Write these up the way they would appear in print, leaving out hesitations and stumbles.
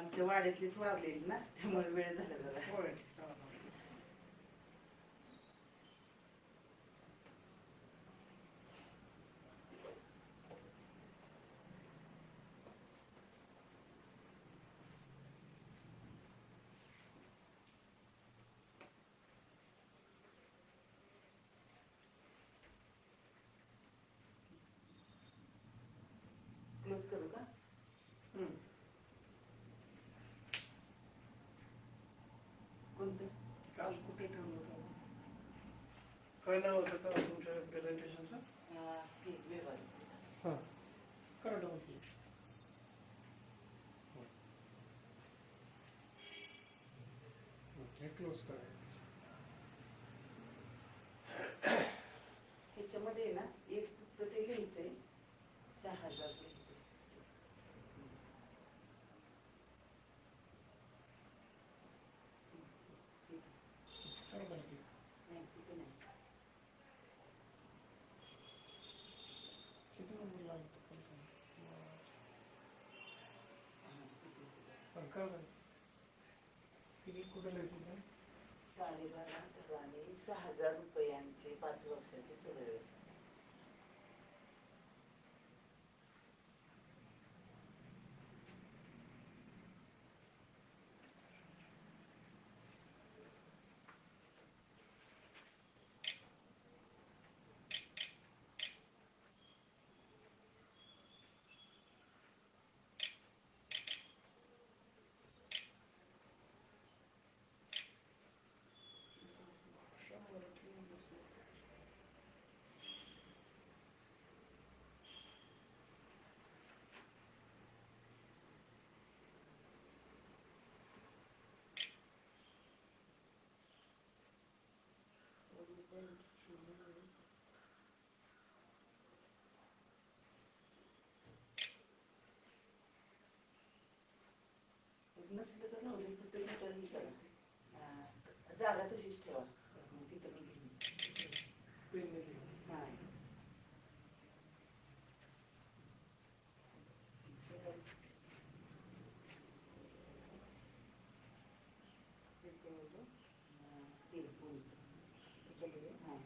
आमच्या वाड्यातलीच वारलेली ना, त्यामुळे वेळ झाला जरा. होय. क्लोज करू का? कोणतं? काल कुठे ठेवलं होतं? काय नाव होतं का तुमच्या प्रेझेंटेशनचं? हां, करा डबल क्लिक. हे क्लोज करा. ह्याच्यामध्ये ना एक फक्त ते लिहायचंय 6,000 लिहायचंय. करा डबल क्लिक. नाही तिथे नाही. किती नंबर लागतो पण का किती कुठे लिहायचं का? 12.5 आणि 6,000 रुपयांचे 5 वर्षाचे सगळे. नसलं तर नव्हतं फक्त लिहिताना करा. जागा तशीच ठेवा. मग तिथं मी घेईन. पेनने लिहा. नाही. हां.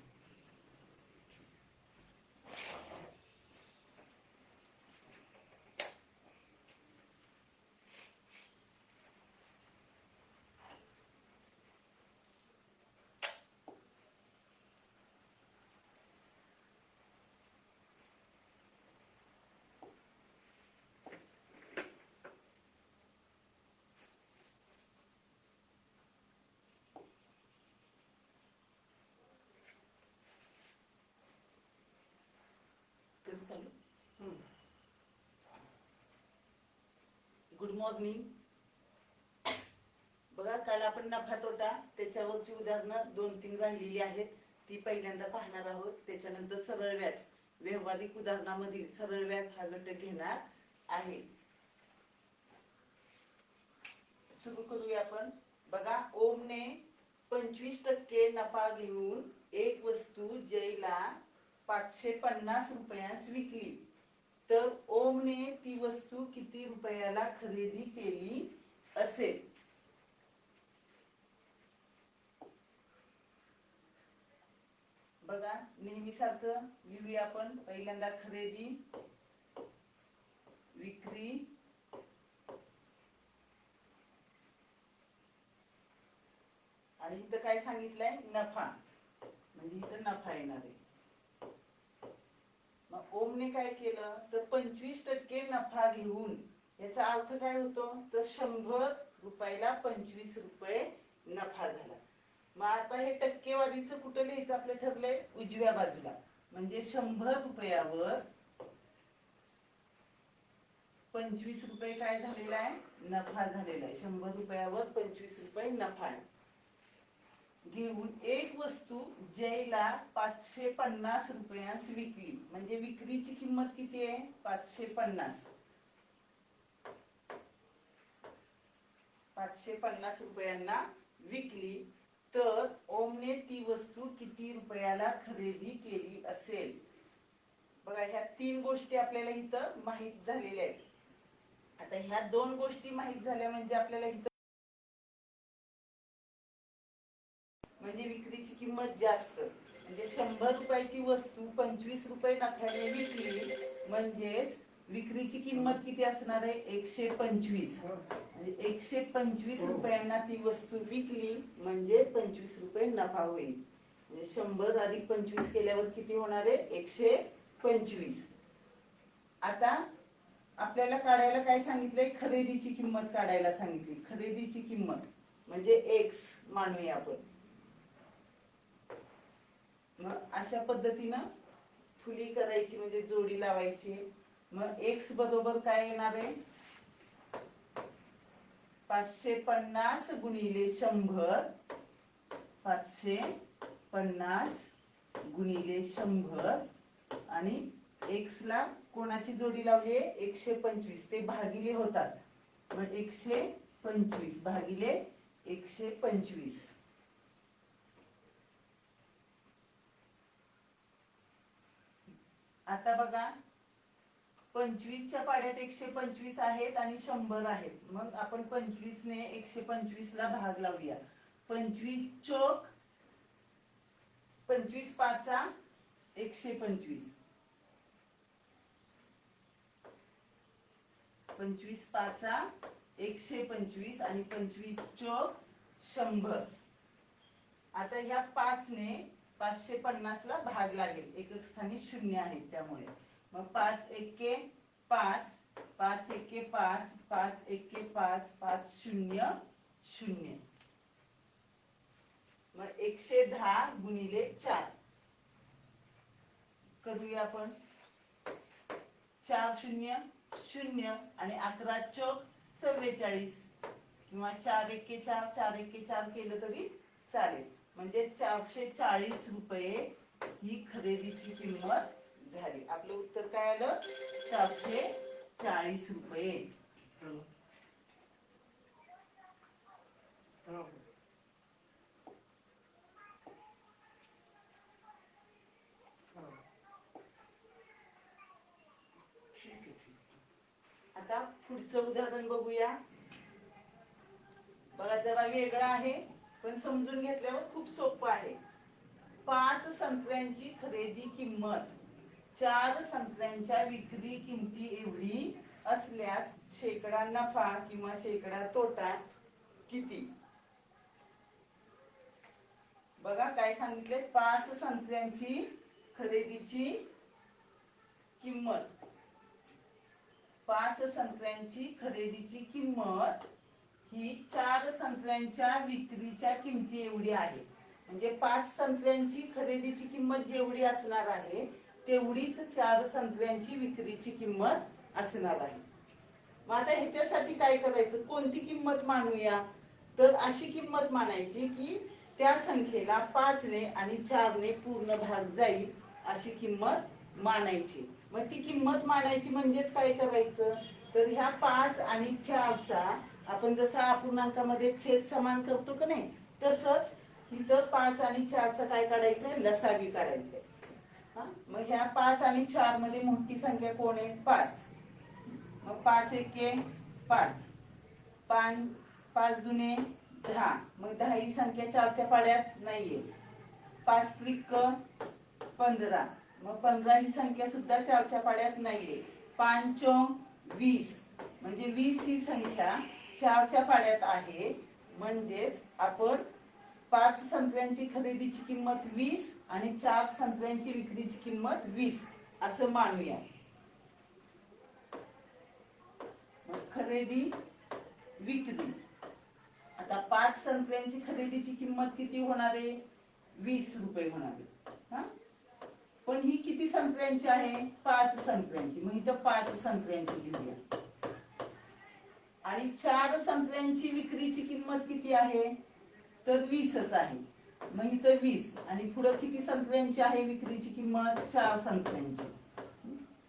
कधी चालू? Good morning. बघा, काल आपण नफा तोटा त्याच्यावरची उदाहरणं 2-3 राहिलेली आहेत, ती पहिल्यांदा पाहणार आहोत. त्याच्यानंतर सरळ व्याज, व्यावहारिक उदाहरणामधील सरळ व्याज हा घटक घेणार आहे. सुरू करूया आपण. बघा, ओमने 25% नफा घेऊन एक वस्तू जयला 550 रुपयांस विकली, तर ओमने ती वस्तू किती रुपयाला खरेदी केली असेल? बघा, नेहमीसारखं लिहूया आपण. पहिल्यांदा खरेदी, विक्री, आणि इथं काय सांगितलंय? नफा. म्हणजे इथं नफा येणार आहे. मग ओमने काय केलं तर 25% नफा घेऊन, याचा अर्थ काय होतो तर 100 रुपयाला 25 रुपये नफा झाला. मग आता हे टक्केवारीचं कुठं लिहायचं आपलं ठरलंय? उजव्या बाजूला. म्हणजे 100 रुपयावर 25 रुपये काय झालेला आहे? नफा झालेला आहे. 100 रुपयावर 25 रुपये नफा आहे. घेऊन एक वस्तू जयला 550 रुपयांस विकली, म्हणजे विक्रीची किंमत किती आहे? 550. 550 रुपयांना विकली, तर ओमने ती वस्तू किती रुपयाला खरेदी केली असेल? बघा, ह्या 3 गोष्टी आपल्याला इथं माहित झालेल्या आहेत. आता ह्या दोन गोष्टी माहित झाल्या म्हणजे आपल्याला इथं म्हणजे विक्रीची किंमत जास्त, म्हणजे 100 रुपयाची वस्तू 25 रुपये नफ्याने विकली म्हणजेच विक्रीची किंमत किती असणार आहे 125. म्हणजे 125 रुपयांना ती वस्तू विकली म्हणजे 25 रुपये नफा होईल. म्हणजे 100 अधिक 25 केल्यावर किती होणार आहे 125. आता आपल्याला काढायला काय सांगितलंय, खरेदीची किंमत काढायला सांगितली. खरेदीची किंमत म्हणजे एक्स मानूया आपण. मग अशा पद्धतीनं फुली करायची म्हणजे जोडी लावायची. मग एक्स बरोबर काय येणार आहे 550 गुणिले 100. 550 गुणिले 100 आणि एक्स ला कोणाची जोडी लावली आहे 125. ते भागिले होतात. मग 125 भागिले 125. आता बघा 25च्या पाड्यात 125 आहेत आणि 100 आहेत. मग आपण 25 ने 125 ला भाग लावूया. 25 चोक 25 पाचा 125. 25 पाचा 125 आणि 25 चोक 100. आता ह्या 5 ने 550 ला भाग लागेल. एकक स्थानी 0 आहे त्यामुळे. मग 5 एके 5, 5 एके 5, 5 एके 5, 5 0 0. मग 110 गुणिले 4 करूया आपण. 4 0 0 आणि 11 चोक 44 किंवा 4 एके 4, 4 एके 4 केलं तरी चालेल. म्हणजे 440 रुपये ही खरेदीची किंमत झाली. आपलं उत्तर काय आलं 440 रुपये. आता पुढचं उदाहरण बघूया. बघा जरा वेगळं आहे पण समजून घेतल्यावर खूप सोपं आहे. 5 संत्र्यांची खरेदी किंमत 4 संत्र्यांच्या विक्री किमती एवढी असल्यास शेकडा नफा किंवा शेकडा तोटा किती. बघा काय सांगितले 5 संत्र्यांची खरेदीची किंमत. 5 संत्र्यांची खरेदीची किंमत ही 4 संत्र्यांच्या विक्रीच्या किमती एवढी आहे. म्हणजे 5 संत्र्यांची खरेदीची किंमत जेवढी असणार आहे तेवढीच 4 संत्र्यांची विक्रीची किंमत असणार आहे. मग आता ह्याच्यासाठी काय करायचं, कोणती किंमत मानूया, तर अशी किंमत मानायची की त्या संख्येला 5 ने आणि 4 ने पूर्ण भाग जाईल अशी किंमत मानायची. मग ती किंमत मानायची म्हणजेच काय करायचं, तर ह्या 5 आणि 4 चा आपण जसं अपूर्णांकामध्ये छेद समान करतो का नाही तसंच इथं 5 आणि 4 चा काय काढायचंय लसावी काढायचंय. मग ह्या 5 आणि 4 मध्ये मोठी संख्या कोण आहे 5. मग 5 एके 5, 5 दुने 10. मग 10 ही संख्या 4च्या पाड्यात नाहीये. 5 त्रिक 15. मग 15 ही संख्या सुद्धा 4च्या पाड्यात नाहीये. 5 चौक 20. म्हणजे 20 ही संख्या 4च्या पाड्यात आहे. म्हणजेच आपण 5 संत्र्यांची खरेदीची किंमत 20 आणि 4 संत्र्यांची विक्रीची किंमत 20 असं मानूया. खरेदी विक्री. आता 5 संत्र्यांची खरेदीची किंमत किती होणार आहे 20 रुपये होणार आहे. पण ही किती संत्र्यांची आहे 5 संत्र्यांची. मग इथं 5 संत्र्यांची लिहूया. आणि 4 संत्र्यांची विक्रीची किंमत किती आहे तर 20च आहे. मग इथं 20 आणि पुढे किती संत्र्यांची आहे विक्रीची किंमत 4 संत्र्यांची.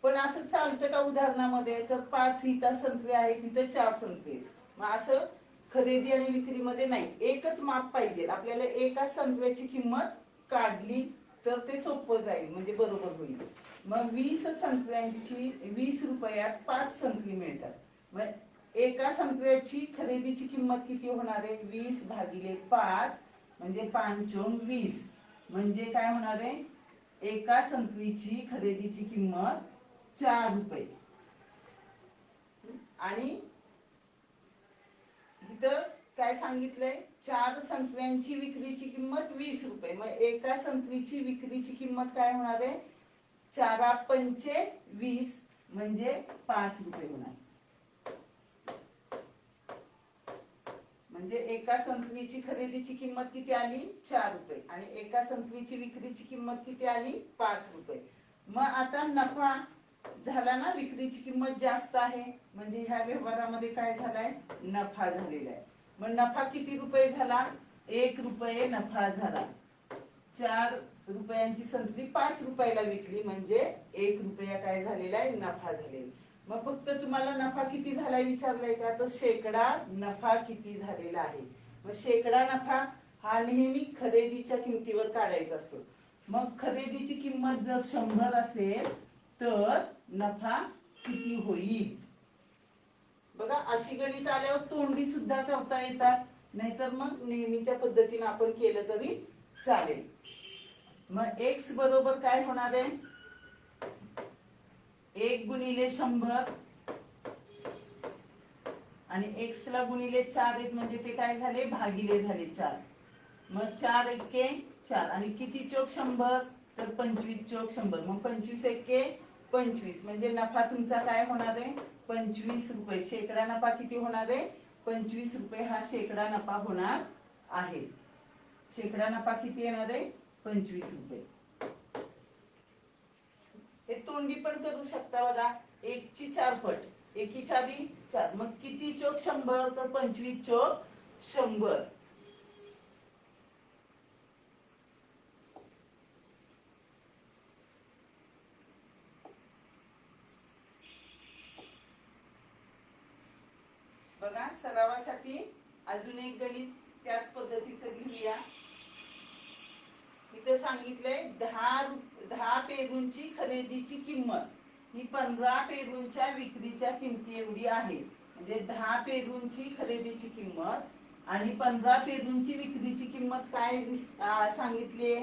पण असं चालतं का उदाहरणामध्ये, तर 5 इथं संत्रे आहेत तिथं 4 संत्रे. मग असं खरेदी आणि विक्रीमध्ये नाही, एकच माप पाहिजे आपल्याला. एकाच संत्र्याची किंमत काढली तर ते सोपं जाईल म्हणजे बरोबर होईल. मग 20 संत्र्यांची 20 रुपयात 5 संत्री मिळतात. मग एका संत्र्याची खरेदीची किंमत किती होणार आहे? 20 भागिले 5 म्हणजे 5 20 म्हणजे काय होणार आहे? एका संत्रीची खरेदीची किंमत 4 रुपये आणि इथं काय सांगितलंय? 4 संत्र्यांची विक्रीची किंमत 20 रुपये. मग एका संत्रीची विक्रीची किंमत काय होणार आहे? 4 पंचे 20 म्हणजे 5 रुपये होणार. म्हणजे एका संत्रीची खरेदीची किंमत किती आली? 4 रुपये आणि एका संत्रीची विक्रीची किंमत किती आली? 5 रुपये. मग आता नफा झाला ना, विक्रीची किंमत जास्त आहे म्हणजे ह्या व्यवहारामध्ये काय झालाय? नफा झालेला आहे. मग नफा किती रुपये झाला? 1 रुपये नफा झाला. 4 रुपयांची संत्री 5 रुपयाला विकली म्हणजे 1 रुपया काय झालेला आहे? नफा झालेला. मग फक्त तुम्हाला नफा किती झालाय विचारलाय का? तर शेकडा नफा किती झालेला आहे. मग शेकडा नफा हा नेहमी खरेदीच्या किमतीवर काढायचा असतो. मग खरेदीची किंमत जर 100 असेल तर नफा किती होईल? बघा, अशी गणित आल्यावर तोंडी सुद्धा करता येतात, नाहीतर मग नेहमीच्या पद्धतीने आपण केलं तरी चालेल. मग x बरोबर काय होणार आहे? 1 गुणिले 100 आणि x ला गुणिले 4 आहेत म्हणजे ते काय झाले? भागिले झाले 4. मग 4 एके 4 आणि किती चोक 100? तर 25 चोक 100. मग 25 एके 25 म्हणजे नफा तुमचा काय होणार आहे? 25 रुपये. शेकडा नफा किती होणार आहे? 25 रुपये हा शेकडा नफा होणार आहे. शेकडा नफा किती येणार आहे? 25 रुपये. हे तोंडी पण करू शकता बघा. 1 ची 4 पट, 1 4 4. मग किती चोक 100? तर 25 चोक 100. बघा, सरावासाठी अजून एक गणित त्याच पद्धतीचं घेऊया. इथे सांगितलंय 10 पेरूंची खरेदीची किंमत ही 15 पेरूंच्या विक्रीच्या किमती एवढी आहे. म्हणजे 10 पेरूंची खरेदीची किंमत आणि 15 पेरूंची विक्रीची किंमत काय सांगितली?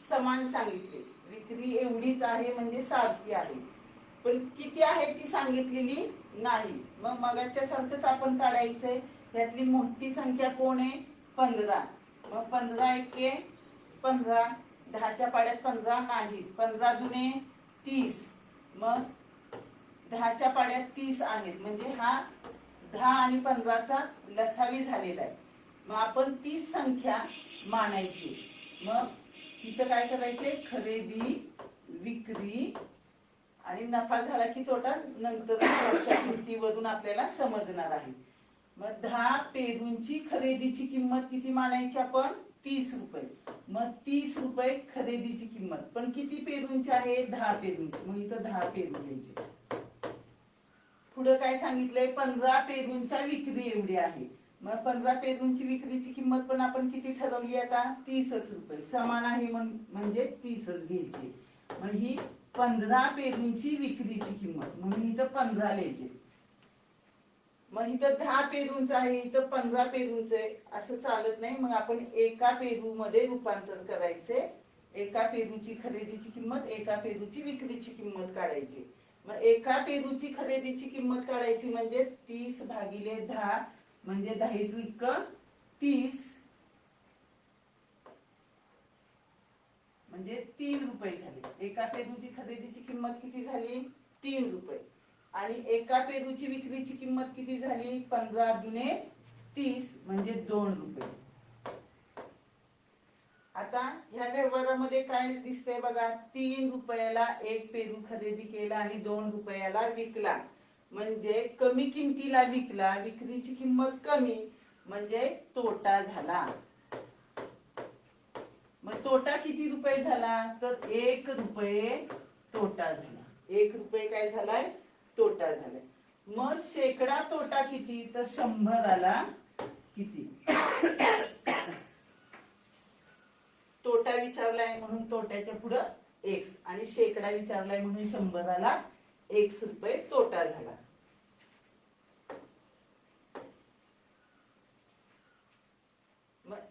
समान सांगितली. विक्री एवढीच आहे म्हणजे सारखी आहे, पण किती आहे ती सांगितलेली नाही. मग मगाच्या सारखंच आपण काढायचंय. त्यातली मोठी संख्या कोण आहे? 15. मग 15 एके 15. 10च्या पाड्यात 15 नाही. 15 दुने 30. मग 10च्या पाड्यात 30 आहेत म्हणजे हा 10 आणि 15चा लसावी झालेला आहे. मग आपण 30 संख्या मानायची. मग इथं काय करायचे? खरेदी, विक्री आणि नफा झाला की तोटा नंतर किमतीवरून आपल्याला समजणार आहे. मग 10 पेरूंची खरेदीची किंमत किती मानायची आपण? 30 रुपये. मग 30 रुपये खरेदीची किंमत, पण किती पेरूंची आहे? 10 पेरूंची. मग इथं 10 पेरू घ्यायचे. पुढे काय सांगितलंय? 15 पेरूंच्या विक्री एवढी आहे. मग 15 पेरूंची विक्रीची किंमत पण आपण किती ठरवली आता? 30 रुपये. समान आहे म्हणजे 30 घ्यायची. मग ही 15 पेरूंची विक्रीची किंमत म्हणून इथं 15 लिहायचे. मग इथं 10 पेरूंचं आहे, इथं 15 पेरूंचं आहे, असं चालत नाही. मग आपण एका पेरू मध्ये रूपांतर करायचे. एका पेरूची खरेदीची किंमत, एका पेरूची विक्रीची किंमत काढायची. मग एका पेरूची खरेदीची किंमत काढायची म्हणजे 30 भागिले 10 म्हणजे 10 त्रिक 30 म्हणजे 3 रुपये झाले. एका पेरूची खरेदीची किंमत किती झाली? 3 रुपये. आणि एका पेरूची विक्रीची किंमत किती झाली? 15 दुने 30 म्हणजे 2 रुपये. आता ह्या व्यवहारामध्ये काय दिसतंय बघा? 3 रुपयाला एक पेरू खरेदी केला आणि 2 रुपयाला विकला म्हणजे कमी किमतीला विकला. विक्रीची किंमत कमी म्हणजे तोटा झाला. मग तोटा किती रुपये झाला? तर 1 रुपये तोटा झाला. 1 रुपये काय झालाय? तोटा झालाय. मग शेकडा तोटा किती? तर 100 किती? तोटा विचारलाय म्हणून तोट्याच्या पुढं x आणि शेकडा विचारलाय म्हणून 100 x रुपये तोटा झाला.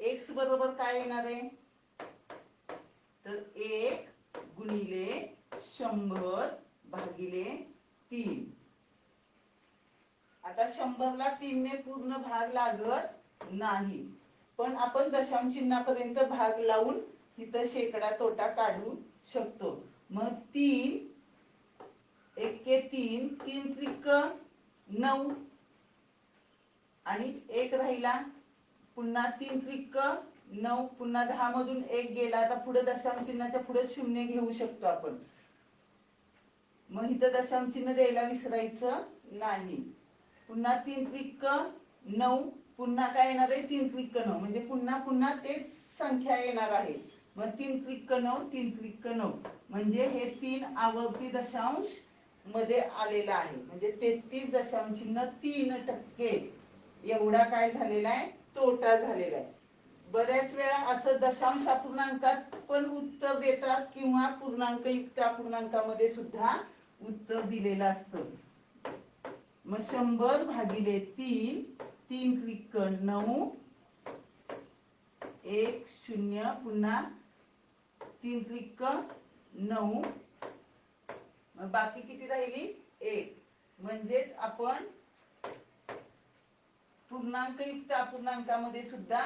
एक्स बरोबर काय येणार आहे, तर 1 गुणिले 100 भागिले 3. आता 100 ला 3 ने पूर्ण भाग लागत नाही, पण आपण दशांश चिन्हापर्यंत भाग लावून इथं शेकडा तोटा काढू शकतो. मग 3 एके 3, 3 त्रिक 9 आणि 1 राहिला, पुन्हा 3 त्रिक 9, पुन्हा 10 मधून 1 गेला. आता पुढे दशांश चिन्हाच्या पुढे 0 घेऊ शकतो आपण. मग इथं दशांश चिन्ह द्यायला विसरायचं नाही. पुन्हा 3 त्रिक 9, पुन्हा काय येणार आहे 3 त्रिक 9, म्हणजे पुन्हा पुन्हा तेच संख्या येणार आहे. मग 3 त्रिक 9, 3 त्रिक 9, म्हणजे हे 3 आवर्ती दशांश मध्ये आलेला आहे. म्हणजे 33.3% एवढा काय झालेला आहे, तोटा झालेला आहे. बऱ्याच वेळा असं दशांश अपूर्णांकात पण उत्तर देतात किंवा पूर्णांक युक्त अपूर्णांकामध्ये सुद्धा उत्तर दिलेलं असतं. मग 100 भागिले 3, 3 त्रिक 9, 1 0, पुन्हा 3 त्रिक 9, मग बाकी किती राहिली 1. म्हणजेच आपण पूर्णांक युक्त अपूर्णांकामध्ये सुद्धा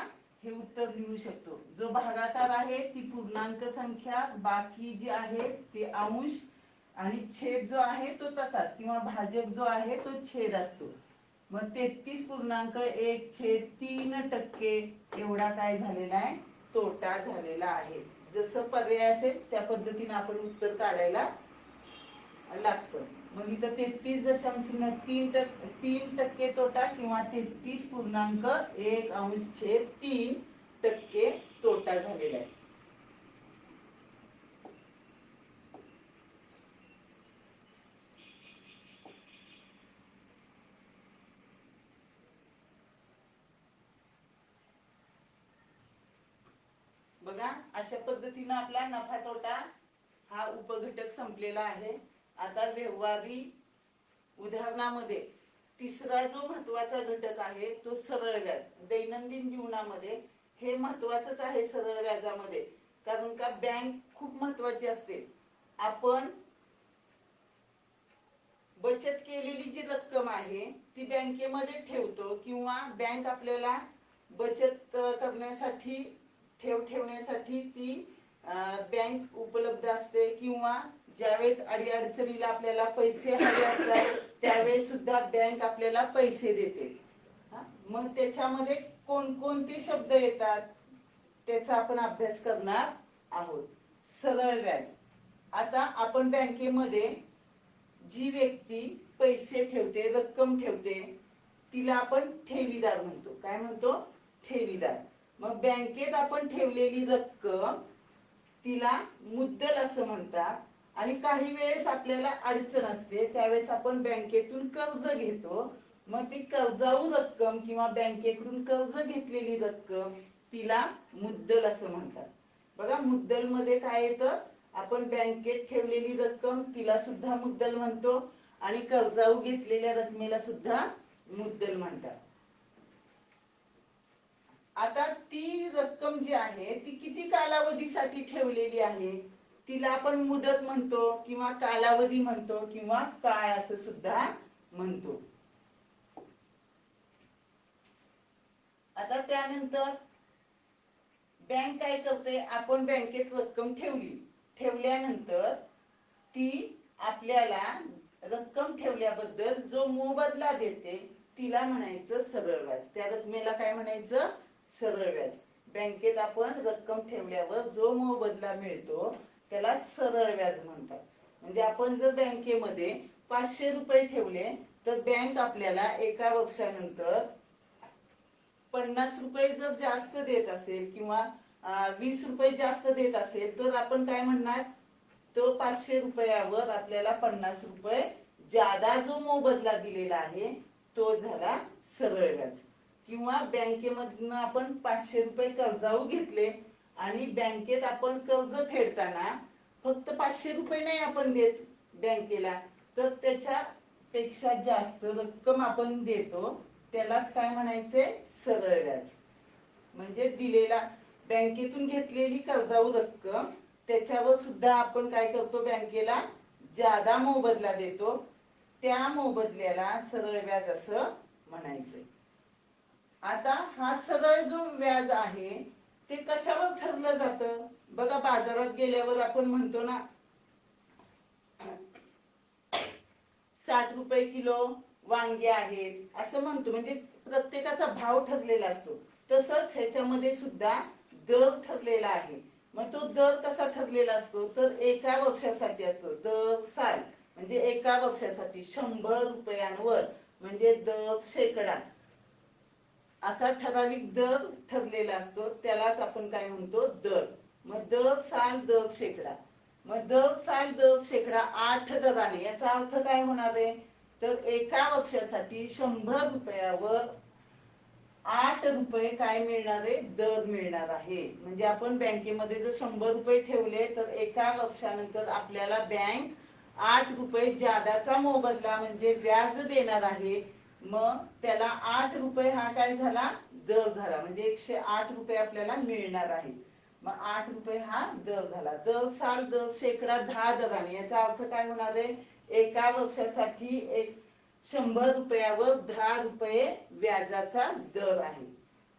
हे उत्तर लिहू शकतो. जो भागाकार आहे ती पूर्णांक संख्या, बाकी जी आहे ते अंश, आणि छेद जो आहे तो तसाच, किंवा भाजक जो आहे तो छेद असतो. मग 33.1/3% एवढा काय झालेला आहे, तोटा झालेला आहे. जसं पर्याय असेल त्या पद्धतीने आपण उत्तर काढायला लागतं. मग इथं 33.3% तोटा किंवा 33.1/3% तोटा झालेला आहे. बघा, अशा पद्धतीने आपला नफा तोटा हा उपघटक संपलेला आहे. आता व्यवहारी उदाहरणामध्ये तिसरा जो महत्वाचा घटक आहे तो सरळ व्याज. दैनंदिन जीवनामध्ये हे महत्वाचंच आहे सरळ व्याजामध्ये, कारण का बँक खूप महत्वाची असते. आपण बचत केलेली जी रक्कम आहे ती बँकेमध्ये ठेवतो, किंवा बँक आपल्याला बचत करण्यासाठी ठेवण्यासाठी ती बँक उपलब्ध असते, किंवा ज्यावेळेस अडीअडचणीला आपल्याला पैसे हवे असतात त्यावेळेस सुद्धा बँक आपल्याला पैसे देते. मग त्याच्यामध्ये कोणकोणते शब्द येतात त्याचा आपण अभ्यास करणार आहोत. सरळ व्याज. आता आपण बँकेमध्ये जी व्यक्ती पैसे ठेवते, रक्कम ठेवते, तिला आपण ठेवीदार म्हणतो. काय म्हणतो, ठेवीदार. मग बँकेत आपण ठेवलेली रक्कम तिला मुद्दल असं म्हणतात. आणि काही वेळेस आपल्याला अडचण असते त्यावेळेस आपण बँकेतून कर्ज घेतो, मग ती कर्जाऊ रक्कम किंवा बँकेकडून कर्ज घेतलेली रक्कम तिला मुद्दल असं म्हणतात. बघा, मुद्दल मध्ये काय येतं, आपण बँकेत ठेवलेली रक्कम तिला सुद्धा मुद्दल म्हणतो, आणि कर्जाऊ घेतलेल्या रकमेला सुद्धा मुद्दल म्हणतात. आता ती रक्कम जी आहे ती किती कालावधीसाठी ठेवलेली आहे तिला आपण मुदत म्हणतो, किंवा कालावधी म्हणतो, किंवा काळ असं सुद्धा म्हणतो. आता त्यानंतर बँक काय करते, आपण बँकेत रक्कम ठेवल्यानंतर ती आपल्याला रक्कम ठेवल्याबद्दल जो मोबदला देते तिला म्हणायचं सरळ व्याज. त्या रकमेला काय म्हणायचं, सरळ व्याज. बँकेत आपण रक्कम ठेवल्यावर जो मोबदला मिळतो त्याला सरळ व्याज म्हणतात. म्हणजे आपण जर बँकेमध्ये 500 रुपये ठेवले तर बँक आपल्याला एका वर्षानंतर 50 रुपये जर जास्त देत असेल किंवा 20 रुपये जास्त देत असेल तर आपण काय म्हणणार, तो 500 रुपयावर आपल्याला 50 रुपये जादा जो मोबदला दिलेला आहे तो झाला सरळ व्याज. किंवा बँकेमधून आपण 500 रुपये कर्जाऊ घेतले आणि बँकेत आपण कर्ज फेडताना फक्त 500 रुपये नाही आपण देत बँकेला, तर त्याच्यापेक्षा जास्त रक्कम आपण देतो, त्यालाच काय म्हणायचे, सरळ व्याज. म्हणजे दिलेला बँकेतून घेतलेली कर्जाऊ रक्कम त्याच्यावर सुद्धा आपण काय करतो, बँकेला जादा मोबदला देतो. त्या मोबदल्याला सरळ व्याज असं म्हणायचंय. आता हा सरळ जो व्याज आहे ते कशावर ठरलं जातं? बघा, बाजारात गेल्यावर आपण म्हणतो ना 60 रुपये किलो वांगे आहेत असं म्हणतो, म्हणजे प्रत्येकाचा भाव ठरलेला असतो. तसंच ह्याच्यामध्ये सुद्धा दर ठरलेला आहे. मग तो दर कसा ठरलेला असतो, तर एका वर्षासाठी असतो. दर साल म्हणजे एका वर्षासाठी 100 रुपयांवर म्हणजे दर शेकडा असा ठराविक दर ठरलेला असतो. त्यालाच आपण काय म्हणतो, दर. मग दर साल दर शेकडा. मग दर साल दर शेकडा 8 दराने. याचा अर्थ काय होणार आहे, तर एका वर्षासाठी 100 रुपयावर 8 रुपये काय मिळणार आहे, दर मिळणार आहे. म्हणजे आपण बँकेमध्ये जर 100 रुपये ठेवले तर एका वर्षानंतर आपल्याला बँक 8 रुपये जादाचा मोबदला म्हणजे व्याज देणार आहे. मग त्याला 8 रुपये हा काय झाला, दर झाला. म्हणजे 108 रुपये आपल्याला मिळणार आहे. मग 8 रुपये हा दर झाला. दर साल दर शेकडा 10 दराने. याचा अर्थ काय होणार आहे, एका वर्षासाठी 100 रुपयावर 10 रुपये व्याजाचा दर आहे.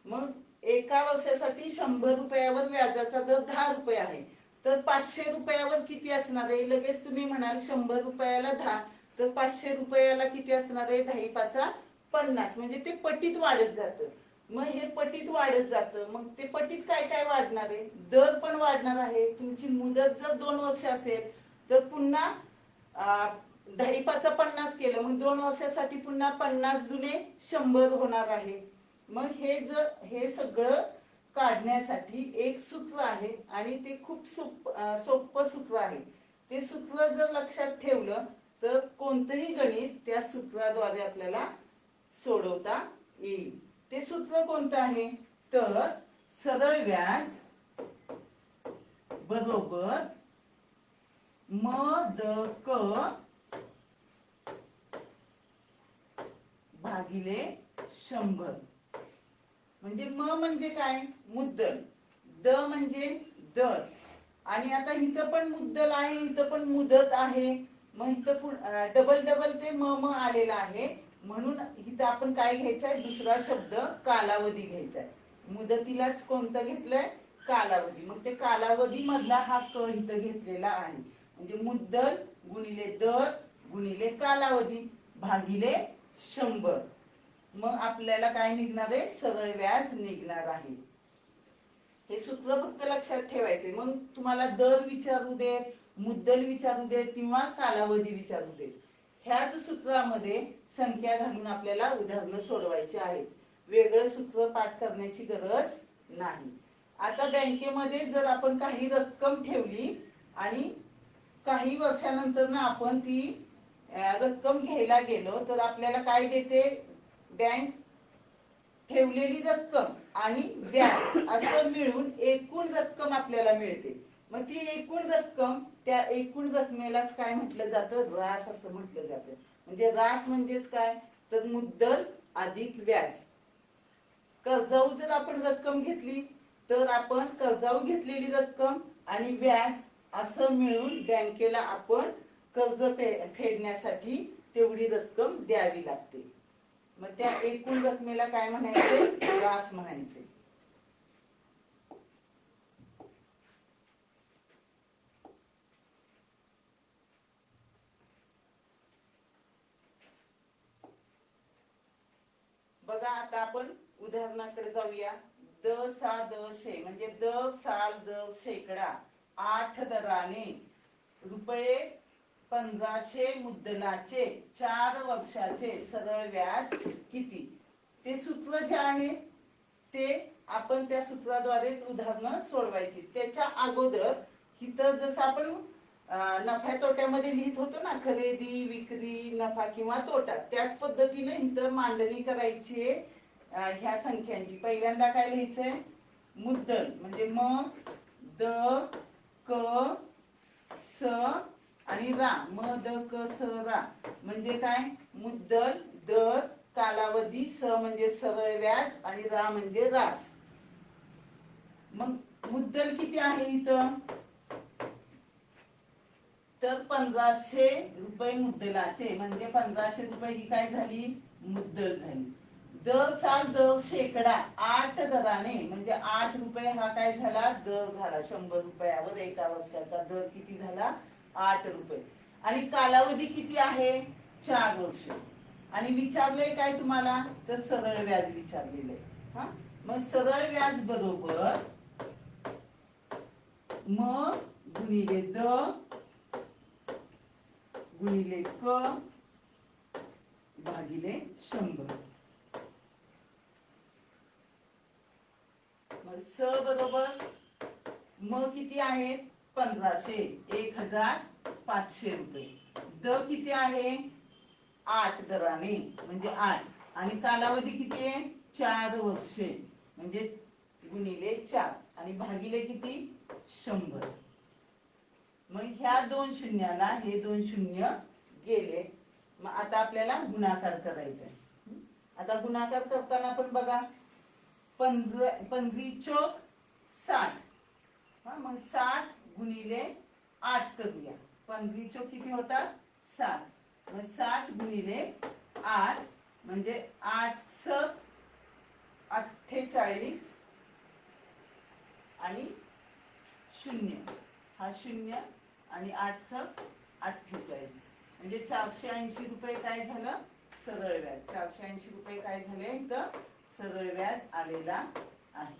मग एका वर्षासाठी 100 रुपयावर व्याजाचा दर 10 रुपये आहे, तर 500 रुपयावर किती असणार आहे? लगेच तुम्ही म्हणाल 100 रुपयाला 10, तर 500 रुपयाला किती असणार आहे? 10 पाचा 50. म्हणजे ते पटीत वाढत जातं. मग हे पटीत वाढत जातं. मग ते पटीत काय काय वाढणार आहे, दर पण वाढणार आहे. तुमची मुदत जर 2 वर्ष असेल तर पुन्हा 10 पाचा 50 केलं, मग 2 वर्षासाठी पुन्हा 50 दुने 100 होणार आहे. मग हे सगळं काढण्यासाठी एक सूत्र आहे आणि ते खूप सोपं सूत्र आहे. ते सूत्र जर लक्षात ठेवलं तर कोणतंही गणित त्या सूत्राद्वारे आपल्याला सोडवता येईल. ते सूत्र कोणतं आहे, तर सरळ व्याज बरोबर म-द-क भागिले 100. म्हणजे म म्हणजे काय, मुद्दल. द म्हणजे दर. आणि आता इथं पण मुद्दल आहे, इथं पण मुदत आहे. मग इथं डबल डबल ते म आलेला आहे. म्हणून इथं आपण काय घ्यायचंय, दुसरा शब्द कालावधी घ्यायचाय. मुदतीलाच कोणतं घेतलंय, कालावधी. मग ते कालावधी मधला हा क इथं घेतलेला आहे. म्हणजे मुद्दल गुणिले दर गुणिले कालावधी भागिले 100. मग आपल्याला काय निघणार आहे, सरळ व्याज निघणार आहे. हे सूत्र फक्त लक्षात ठेवायचे. मग तुम्हाला दर विचारू देत, मुद्दल विचारू देत किंवा कालावधी विचारू देत, ह्याच सूत्रामध्ये संख्या घालून आपल्याला उदाहरणं सोडवायची आहेत. वेगळं सूत्र पाठ करण्याची गरज नाही. आता बँकेमध्ये जर आपण काही रक्कम ठेवली आणि काही वर्षानंतर ना आपण ती रक्कम घ्यायला गेलो तर आपल्याला काय देते, बँक ठेवलेली रक्कम आणि व्याज असं मिळून एकूण रक्कम आपल्याला मिळते. मग ती एकूण रक्कम, त्या एकूण रकमेलाच काय म्हटलं जातं, रास असं म्हटलं जातं. म्हणजे रास म्हणजेच काय, तर मुद्दल अधिक व्याज. कर्जाऊ जर आपण रक्कम घेतली तर आपण कर्जाऊ घेतलेली रक्कम आणि व्याज असं मिळून बँकेला आपण कर्ज फेडण्यासाठी तेवढी रक्कम द्यावी लागते. मग त्या एकूण रकमेला काय म्हणायचे, रास म्हणायचे. बघा, आता आपण उदाहरणाकडे जाऊया. द सा द शे म्हणजे दर साल दर शेकडा 8 दराने रुपये 1500 मुद्दलाचे 4 वर्षाचे सरळ व्याज किती. ते सूत्र जे आहे ते आपण त्या सूत्राद्वारेच उदाहरणं सोडवायची. त्याच्या अगोदर इथं जसं आपण नफ्या तोट्यामध्ये लिहित होतो ना, खरेदी विक्री नफा किंवा तोटा, त्याच पद्धतीने इथं मांडणी करायची ह्या संख्यांची. पहिल्यांदा काय लिहायचंय, मुद्दल म्हणजे म द क स आणि रा. म द क स रा म्हणजे काय, मुद्दल, दर, कालावधी, स म्हणजे सरळ व्याज आणि रा म्हणजे रास. मग मुद्दल किती आहे इथं, तर 1500 रुपये मुद्दलाचे, म्हणजे 1500 रुपये ही काय झाली, मुद्दल झाली. दर साल दर शेकडा 8 दराने, म्हणजे 8 रुपये हा काय झाला, दर झाला. 100 रुपयावर एका वर्षाचा दर किती झाला, 8 रुपये. आणि कालावधी किती आहे, 4 वर्ष. आणि विचारलंय काय तुम्हाला, तर सरळ व्याज विचारलेलं आहे. हा, मग सरळ व्याज बरोबर म गुणिले द गुणिले क भागिले 100. मग स बरोबर म किती आहेत, 1500, 1500 रुपये. द किती आहे, 8 दराने, म्हणजे 8. आणि कालावधी किती आहे, 4 वर्षे, म्हणजे गुणिले 4 आणि भागिले किती, 100. मग ह्या 2 शून्याला हे 2 शून्य गेले. मग आता आपल्याला गुणाकार करायचा आहे. आता गुणाकार करताना पण बघा, 15 चौक 60. मग 60 गुणिले 8 करूया. 15 चौक किती होतात, 60. मग 60 गुणिले 8 म्हणजे 8 7 48 आणि 0 हा 0 आणि 8 7 48 म्हणजे 480 रुपये काय झालं, सरळ व्याज. 480 रुपये काय झाले, इथं सरळ व्याज आलेला आहे.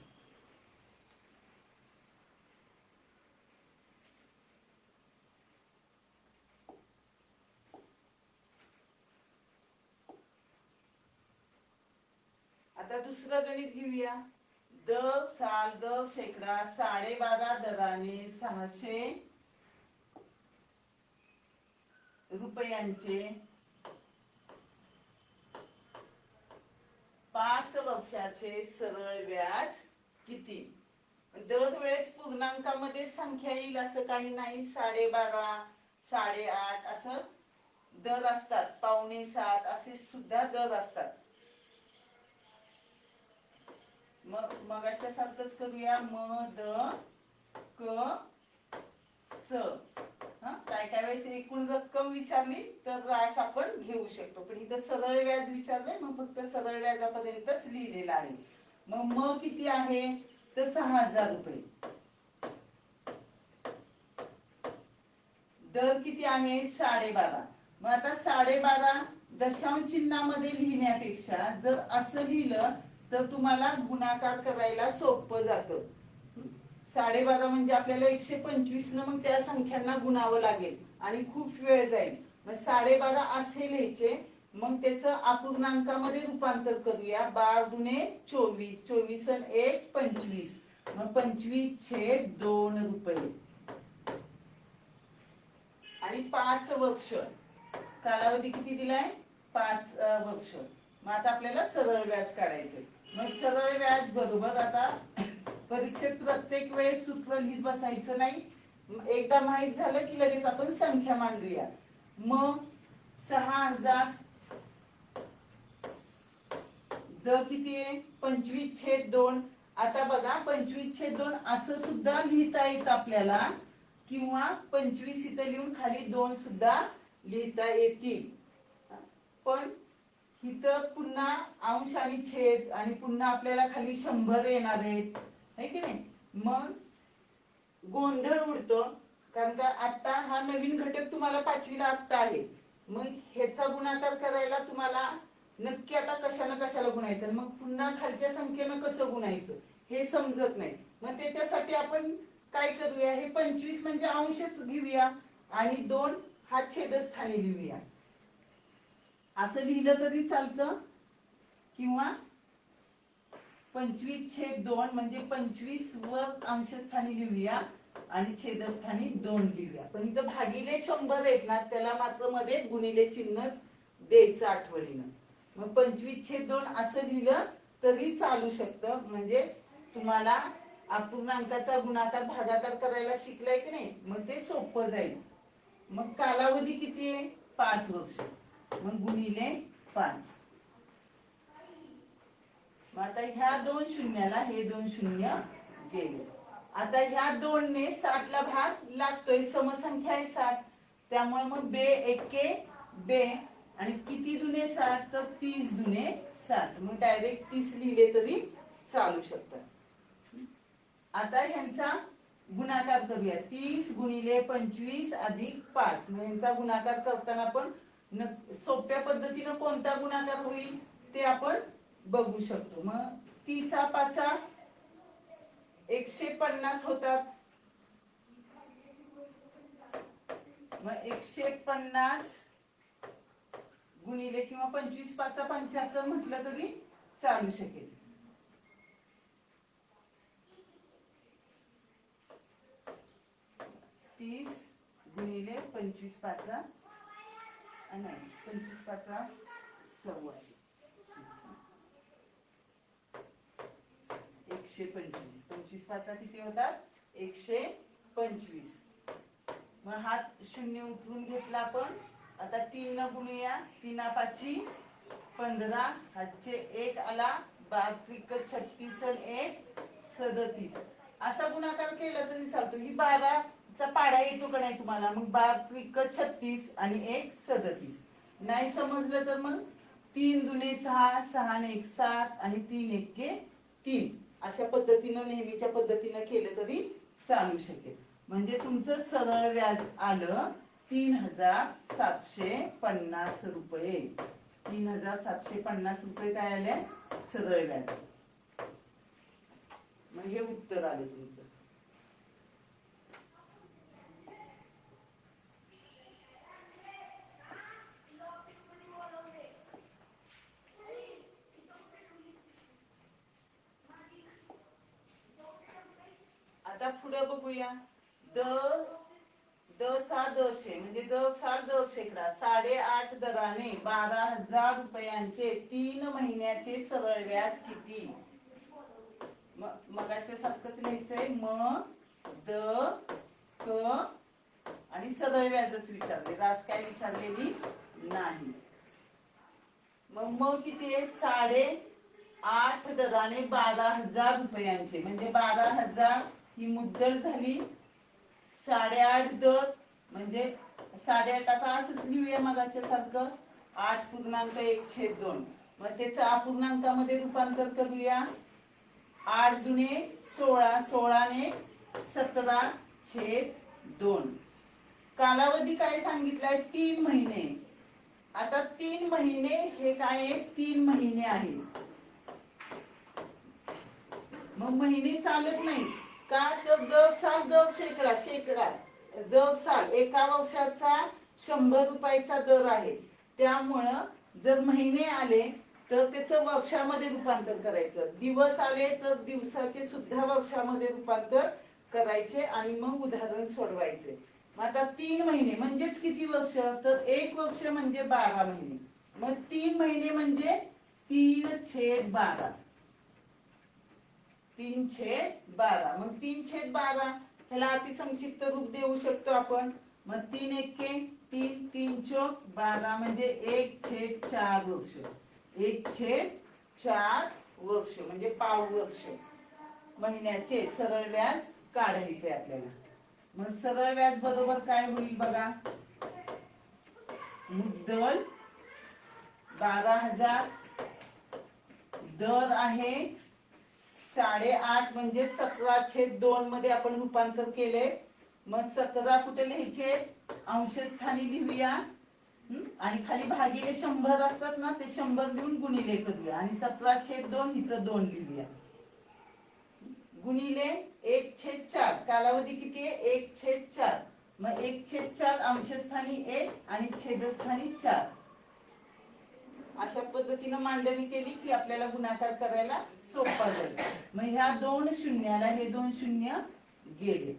आता दुसरं गणित घेऊया. दर साल दर शेकडा 12.5 दराने 600 रुपयांचे 5 वर्षाचे सरळ व्याज किती. दरवेळेस पूर्णांकामध्ये संख्या येईल असं काही नाही. 12.5 8.5 असं दर असतात. 6.25 असे सुद्धा दर असतात. मगाच्या सारखंच करूया. म द क स. काय काय वेळेस एकूण रक्कम विचारली तर रास आपण घेऊ शकतो, पण इथं सरळ व्याज विचारलंय, मग फक्त सरळ व्याजापर्यंतच लिहिलेलं आहे. मग म किती आहे, तर 6000 रुपये. दर किती आहे, 12.5. मग आता 12.5 दशांश चिन्हामध्ये लिहिण्यापेक्षा जर असं लिहिलं तर तुम्हाला गुणाकार करायला सोपं जातं. 12.5 म्हणजे आपल्याला 125 न मग त्या संख्यांना गुणावं लागेल आणि खूप वेळ जाईल. मग 12.5 असे लिहायचे. मग त्याचं अपूर्णांकामध्ये रूपांतर करूया. 12 दुने 24, 24 आणि 1 25. मग 25/2 रुपये आणि 5 वर्ष. कालावधी किती दिलाय, 5 वर्ष. मग आता आपल्याला सरळ व्याज काढायचंय. मग सरळ व्याज बरोबर, आता परीक्षेत प्रत्येक वेळेस सूत्र लिहित बसायचं नाही. एकदा माहित झालं की लगेच आपण संख्या मांडूया. मग 6000 द किती आहे, 25/2. आता बघा 25/2 असं सुद्धा लिहिता येतं आपल्याला, किंवा 25 इथं लिहून खाली 2 सुद्धा लिहिता येतील. पण इथं पुन्हा अंश आणि छेद आणि पुन्हा आपल्याला खाली 100 येणार आहेत, है की नाही. मग गोंधळ उडतो, कारण का आता हा नवीन घटक तुम्हाला 5वीला आत्ता आहे. मग ह्याचा गुणाकार करायला तुम्हाला नक्की आता कशाला गुणायचं, मग पुन्हा खालच्या संख्येनं कसं गुणायचं हे समजत नाही. मग त्याच्यासाठी आपण काय करूया, हे 25 म्हणजे अंशच घेऊया आणि 2 हा छेदस्थानी लिहूया. असं लिहिलं तरी चालतं, किंवा 25/2 म्हणजे 25 वर अंशस्थानी लिहूया आणि छेदस्थानी 2 लिहूया. पण इथं भागिले 100 आहेत ना, त्याला मात्र मध्ये गुणिले चिन्ह द्यायचं आठवणीनं. मग 25/2 असं लिहिलं तरी चालू शकतं. म्हणजे तुम्हाला अपूर्णांकाचा गुणाकार भागाकार करायला शिकलाय की नाही, मग ते सोपं जाईल. मग कालावधी किती आहे, 5 वर्ष. मग गुणिले 5. मग आता ह्या 2 शून्याला हे 2 शून्य गेले. आता ह्या 2 ने 60 ला भाग लागतोय, समसंख्या आहे 60, त्यामुळे मग बे एके बे, आणि किती दुने 60 तर 30 दुने 60, मग डायरेक्ट 30 लिहिले तरी चालू शकतात. आता ह्यांचा गुणाकार करूया. 30 गुणिले 25 अधिक 5, मग ह्यांचा गुणाकार करताना पण सोप्या पद्धतीने कोणता गुणाकार होईल ते आपण बघू शकतो. मग 30 5 150 होतात. मग 150 गुणिले किंवा 25 5 75 म्हटलं तरी चालू शकेल. तीस गुणिले 25 5 नाही 25 5 125, 125, 25 5 किती होतात 125. मग हात शून्य उतरून घेतला आपण. आता 3 न गुणूया. 3 5 15, हातचे 1 आला, 12 त्रिक 36 आणि 1 37. असा गुणाकार केला तरी चालतो. ही 12 चा पाडा येतो का नाही तुम्हाला? मग 12 त्रिक 36 आणि 1 37. नाही समजलं तर मग 3 दुने 6, 6 ने 1 7 आणि 3 एके 3. अशा पद्धतीनं नेहमीच्या पद्धतीनं केलं तरी चालू शकेल. म्हणजे तुमचं सरळ व्याज आलं 3750 रुपये. 3750 रुपये काय आले सरळ व्याज. मग हे उत्तर आलं तुमचं. आता पुढे बघूया. द सा दशे म्हणजे द साल 10 शेकडा 8.5 दराने 12,000 रुपयांचे 3 महिन्याचे सरळ व्याज किती? मगाच्या सारखंच लिहायचंय. म द क आणि सरळ व्याजच विचारले, रास काय विचारलेली नाही. मग किती आहे 8.5 दराने 12,000 रुपयांचे म्हणजे 12,000 ही मुद्दल झाली. 8.5 दर म्हणजे 8.5 आता असंच लिहूया मगाच्या सारखं 8.1/2. मग त्याचं अपूर्णांकामध्ये रूपांतर करूया. 8 दुने 16, 16 ने 17/2. कालावधी काय सांगितलाय 3 महिने. आता 3 महिने हे काय आहे 3 महिने आहे. मग महिने चालत नाही का तर दर साल 10 शेकडा शेकडा दर साल एका वर्षाचा 100 रुपयाचा दर आहे. त्यामुळं जर महिने आले तर त्याचं वर्षामध्ये रूपांतर करायचं. दिवस आले तर दिवसाचे सुद्धा वर्षामध्ये रूपांतर करायचे आणि मग उदाहरण सोडवायचे. आता 3 महिने म्हणजेच किती वर्ष तर 1 वर्ष म्हणजे 12 महिने. मग 3 महिने म्हणजे 3/12. 3/12. मग 3/12 ह्याला अतिसंक्षिप्त रूप देऊ शकतो आपण. मग 3 एके 3, 3 चौक 12 म्हणजे 1/4 वर्ष. 1/4 वर्ष म्हणजे पाव वर्ष महिन्याचे सरळ व्याज काढायचे आपल्याला. मग सरळ व्याज बरोबर काय होईल बघा. मुद्दल 12,000, दर आहे 8.5 म्हणजे 17/2 मध्ये आपण रूपांतर केले. मग 17 कुठे लिहायचे अंशस्थानी लिहूया आणि खाली भागिले 100 असतात ना ते 100 लिहून गुणिले करूया आणि 17/2 इथं 2 लिहूया. गुणिले 1/4 कालावधी किती आहे 1/4. मग 1/4 अंशस्थानी 1 आणि छेदस्थानी 4. अशा पद्धतीने मांडणी केली की आपल्याला गुणाकार करायला सोपा जाईल. मग ह्या 2 शून्याला हे 2 शून्य गेले.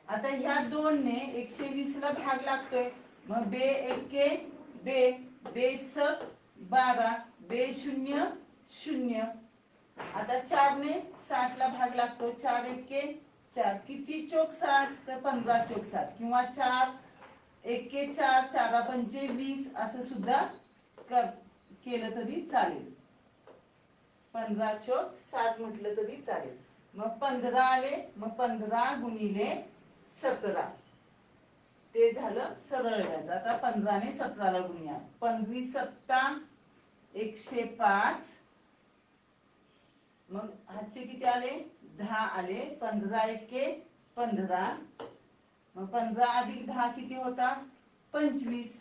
आता ह्या 2 ने 120 ला भाग लागतोय. मग बे एके बे, बे सक 12, बे शून्य 0. आता 4 ने 60 ला भाग लागतो. 4 एके 4 किती चौक 60 तर 15 चौक 60 किंवा 4 एके 4, 4 पंचे 20 असं सुद्धा केलं तरी चालेल. 15 चौक 60 म्हटलं तरी चालेल. मग 15 आले, मग 15 गुणिले 17 ते झालं सरळ व्याज. आता 15 ने 17 ला गुणूया. 15 सत्ता 105. मग हातचे किती आले? 10 आले. 15 एके 15. मग 15 अधिक 10 किती होता? 25.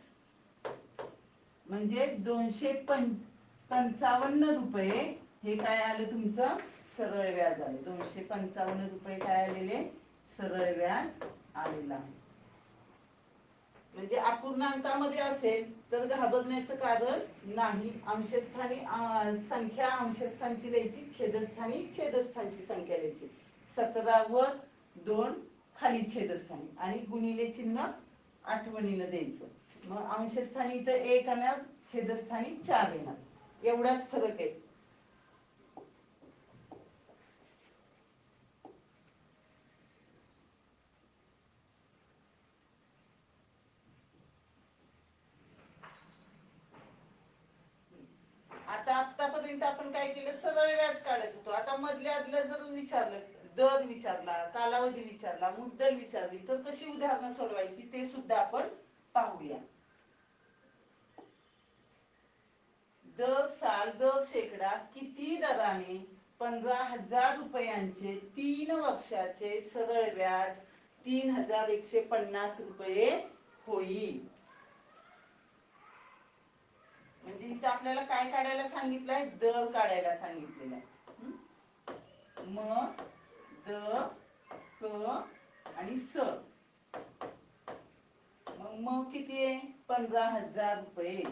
म्हणजे 255 रुपये हे काय आलं तुमचं? सरळ व्याज आले. 255 रुपये काय आलेले? सरळ व्याज आलेला आहे. म्हणजे अपूर्णांकामध्ये असेल तर घाबरण्याचं कारण नाही. अंशस्थानी संख्या अंशस्थानची लिहायची, छेदस्थानी छेदस्थानची संख्या लिहायची. 17 वर 2 खाली छेदस्थानी आणि गुणिले चिन्ह आठवणीनं द्यायचं. मग अंशस्थानी इथं 1 येणार, छेदस्थानी 4 येणार. एवढाच फरक आहे. आता आतापर्यंत आपण काय केलं? सरळ व्याज काढत होतो. आता मधल्या आदल्या जर विचारलं, दर विचारला, कालावधी विचारला, मुद्दल विचारली तर कशी उदाहरणं सोडवायची ते सुद्धा आपण पाहूया. दर साल दर शेकडा किती दराने 15,000 रुपयांचे 3 वर्षाचे सरळ व्याज 3,150 रुपये होईल. म्हणजे इथं आपल्याला काय काढायला सांगितलंय? दर काढायला सांगितलेला आहे. म, द, क आणि स. मग म किती आहे? 15,000 रुपये.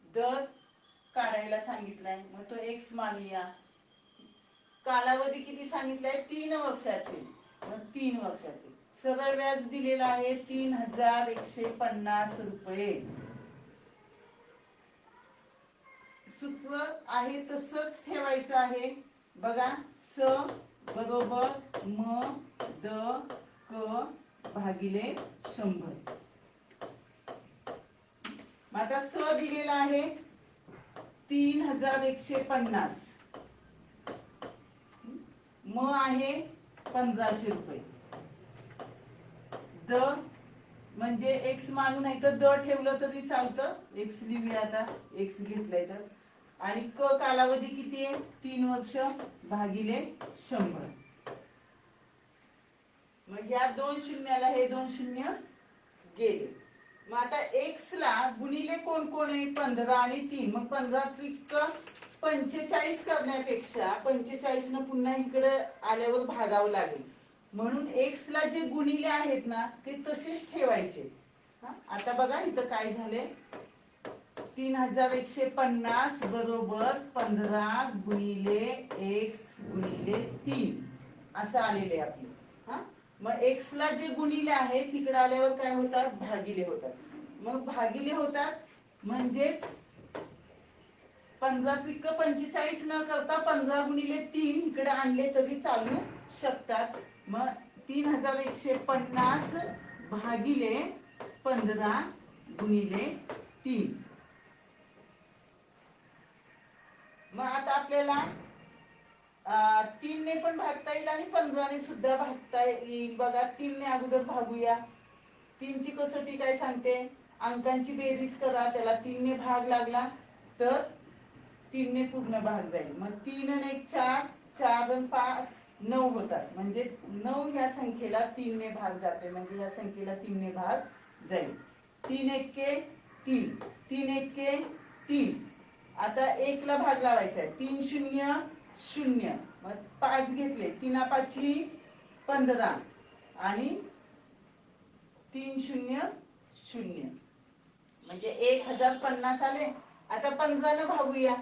दर काढायला सांगितलाय, मग तो एक्स मानूया. कालावधी किती सांगितलाय? 3 वर्षाचे. मग 3 वर्षाचे. सरळ व्याज दिलेला आहे 3,150 रुपये. सूत्र आहे तसंच ठेवायचं आहे. बघा, स बरोबर म द क भागिले 100. आता स दिलेला आहे 3,150. म आहे 1,500 रुपये. द म्हणजे एक्स मानून नाही तर द ठेवलं तरी चालतं. एक्स लिहूया. आता एक्स घेतलाय तर. आणि क कालावधी किती आहे? 3 वर्ष भागिले 100. मग या 2 शून्याला हे 2 शून्य गेले. मग आता एक्स ला गुणिले कोण कोण आहे? 15 आणि 3. मग 15 त्रिक 45 करण्यापेक्षा 45 न पुन्हा इकडे आल्यावर भागावं लागेल. म्हणून एक्स ला जे गुणिले आहेत ना ते तसेच ठेवायचे. आता बघा इथं काय झाले? 3,150 बरोबर 15 गुणिले एक्स गुणिले 3 असं आलेले आपले. मग एक्स ला जे गुणिले आहेत तिकडे आल्यावर काय होतात? भागिले होतात. मग भागिले होतात म्हणजेच 15 त्रिक 45 न करता 15 गुणिले 3 इकडे आणले तरी चालू शकतात. मग 3,150 भागिले 15 गुणिले 3. मग आता आपल्याला 3 ने पण भागता येईल आणि 15 ने सुद्धा भागता येईल. बघा 3 ने अगोदर भागूया. 3 ची कसोटी काय सांगते? अंकांची बेरीज करा. त्याला 3 ने भाग लागला तर 3 ने पूर्ण भाग जाईल. मग 3 आणि 1 4, 4 आणि 5 9 होतात. म्हणजे 9 ह्या संख्येला 3 ने भाग जाते. म्हणजे ह्या संख्येला 3 ने भाग जाईल. 3 एके 3, 3 एके 3. आता 1 ला भाग लावायचा आहे. 3 शून्य 0. मग 5 घेतले. 3 पाची 15 आणि 3 शून्य 0 म्हणजे 1,050 आले. आता 15 न भागूया.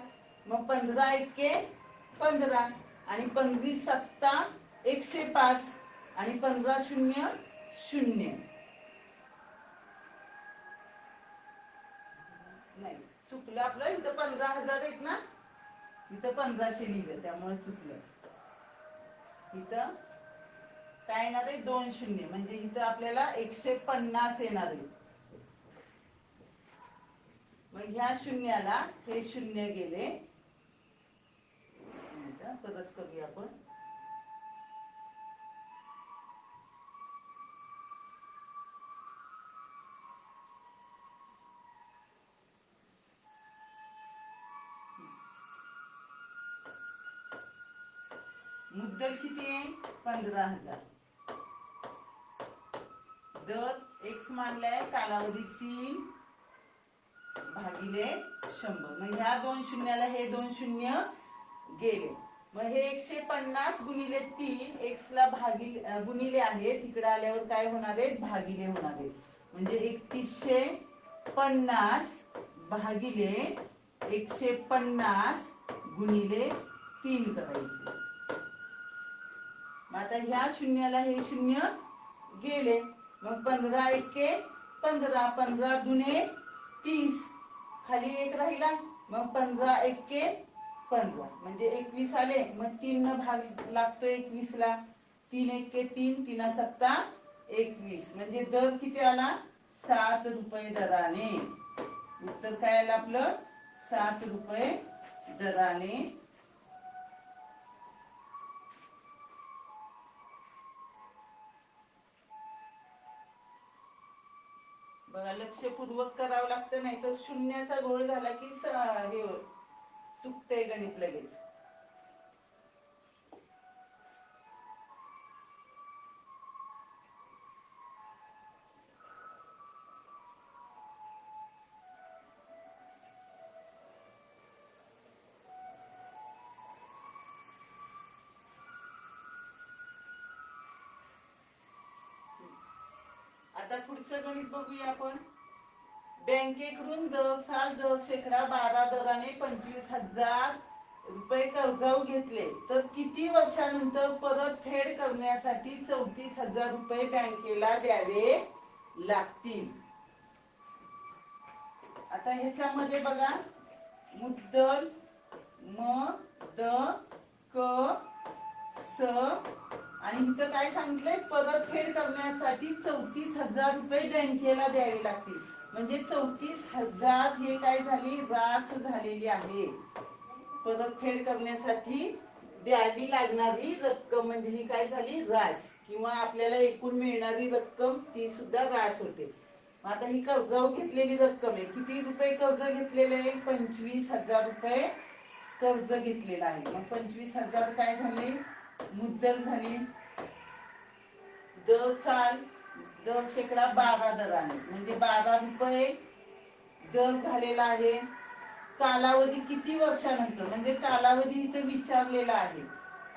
मग 15 एके 15 आणि 15 सत्ता 105 आणि 15 शून्य 0. नाही चुकलं आपलं. इथं 15,000 आहेत ना, इथं 1500 लिहिलं त्यामुळे चुकलं. इथं काय येणार आहे? 2 शून्य. म्हणजे इथं आपल्याला 150 येणार आहे. मग ह्या शून्याला हे शून्य गेले. परत करूया आपण. मुद्दल किती आहे? 15,000. दर एक्स मानलाय, कालावधी 3 भागिले 100. मग ह्या 2 शून्याला हे 2 शून्य गेले. मग हे 150 गुणिले 3 एक्स ला भागिले गुणिले आहे, तिकडे आल्यावर काय होणार आहे? भागिले होणार आहे. म्हणजे 3150 भागिले 150 गुणिले 3 करायचे. मग आता ह्या शून्याला हे शून्य गेले. मग 15 एके 15, 15 दुने 30, खाली 1 राहिला. मग 15 एके 15 म्हणजे 21 आले. मग 3 न भाग लागतो 21 ला. 3 एके 3, 3 सत्ता 21. म्हणजे दर किती आला? 7 रुपये दराने. उत्तर काय आलं आपलं? 7 रुपये दराने. बघा, लक्षपूर्वक करावं लागतं, नाही तर शून्याचा घोळ झाला की हे चुकतंय गणित लगेच. आता पुढचं गणित बघूया आपण. बँकेकडून दर साल दर शेकडा 12 दराने 25,000 रुपये कर्जाऊ घेतले तर किती वर्षानंतर परतफेड करण्यासाठी 34,000 रुपये बँकेला द्यावे लागतील? आता ह्याच्यामध्ये बघा, मुद्दल म द क स आणि इथं काय सांगितलंय? परतफेड करण्यासाठी 34,000 रुपये बँकेला द्यावे लागतील. म्हणजे 34,000 हे काय झाली? रास झालेली आहे. परतफेड करण्यासाठी द्यावी लागणारी रक्कम म्हणजे ही काय झाली? रास. किंवा आपल्याला एकूण मिळणारी रक्कम ती सुद्धा रास होते. आता ही कर्जाऊ घेतलेली रक्कम आहे. किती रुपये कर्ज घेतलेले आहे? 25,000 रुपये कर्ज घेतलेलं आहे. मग 25,000 काय झाले? मुद्दल झाली. दर साल दर शेकडा 12 दराने म्हणजे 12 रुपये दर झालेला आहे. कालावधी किती वर्षानंतर म्हणजे कालावधी इथे विचारलेला आहे.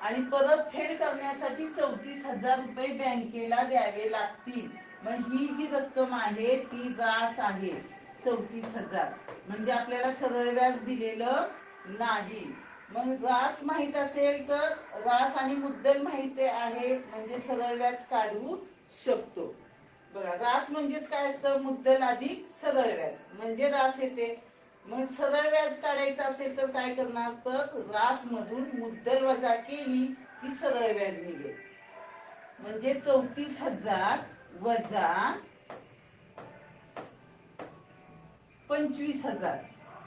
आणि परतफेड करण्यासाठी 34,000 रुपये बँकेला द्यावे लागतील. मग ही जी रक्कम आहे ती रास आहे 34,000. म्हणजे आपल्याला सरळ व्याज दिलेलं नाही. मग रास माहित असेल तर रास आणि मुद्दल माहित आहे म्हणजे सरळ व्याज काढू शकतो. बघा, रास म्हणजेच काय असतं? मुद्दल अधिक सरळ व्याज म्हणजे रास येते. मग सरळ व्याज काढायचं असेल तर काय करणार? तर रास मधून मुद्दल वजा केली की सरळ व्याज निघेल. म्हणजे 34,000 वजा 25,000.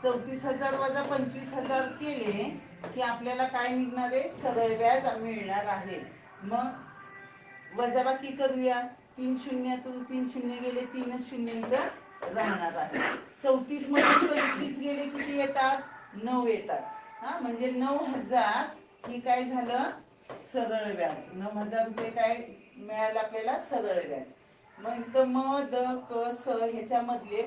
34,000 वजा 25,000 केले की आपल्याला काय निघणार आहे? सरळ व्याज मिळणार आहे. मग वजाबाकी करूया. 3 शून्यातून 3 शून्य गेले, 3 शून्य इथं राहणार आहे. 34 मध्ये 25 गेले किती येतात? 9 येतात. हा, म्हणजे 9,000 ही काय झालं? सरळ व्याज. 9,000 रुपये काय मिळालं आपल्याला? सरळ व्याज. मग इथं म द क स ह्याच्यामधले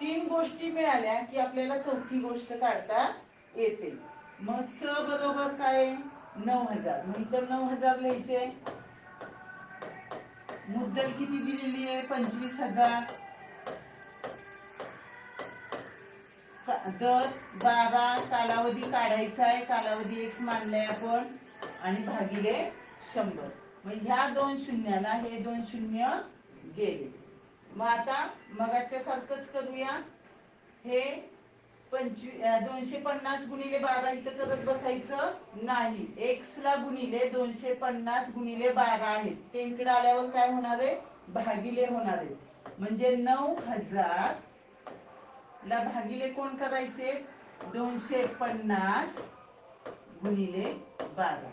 3 गोष्टी मिळाल्या की आपल्याला चौथी गोष्ट काढता येते. मग स बरोबर काय? 9,000. मग इथं 9,000 लिहायचे. मुद्दल किती दिलेली आहे? 25,000. दर 12, कालावधी काढायचा आहे, कालावधी एक्स मानलाय आपण आणि भागिले 100. मग ह्या 2 शून्याला हे 2 शून्य गेले. मग आता मगाच्या सारखंच करूया. हे 250 गुणिले 12 इथं करत बसायचं नाही. एक्स ला गुणिले 250 गुणिले 12 आहेत ते इकडे आल्यावर काय होणार आहे? भागिले होणार आहे. म्हणजे 9,000 ला भागिले कोण करायचे? 250 गुणिले 12.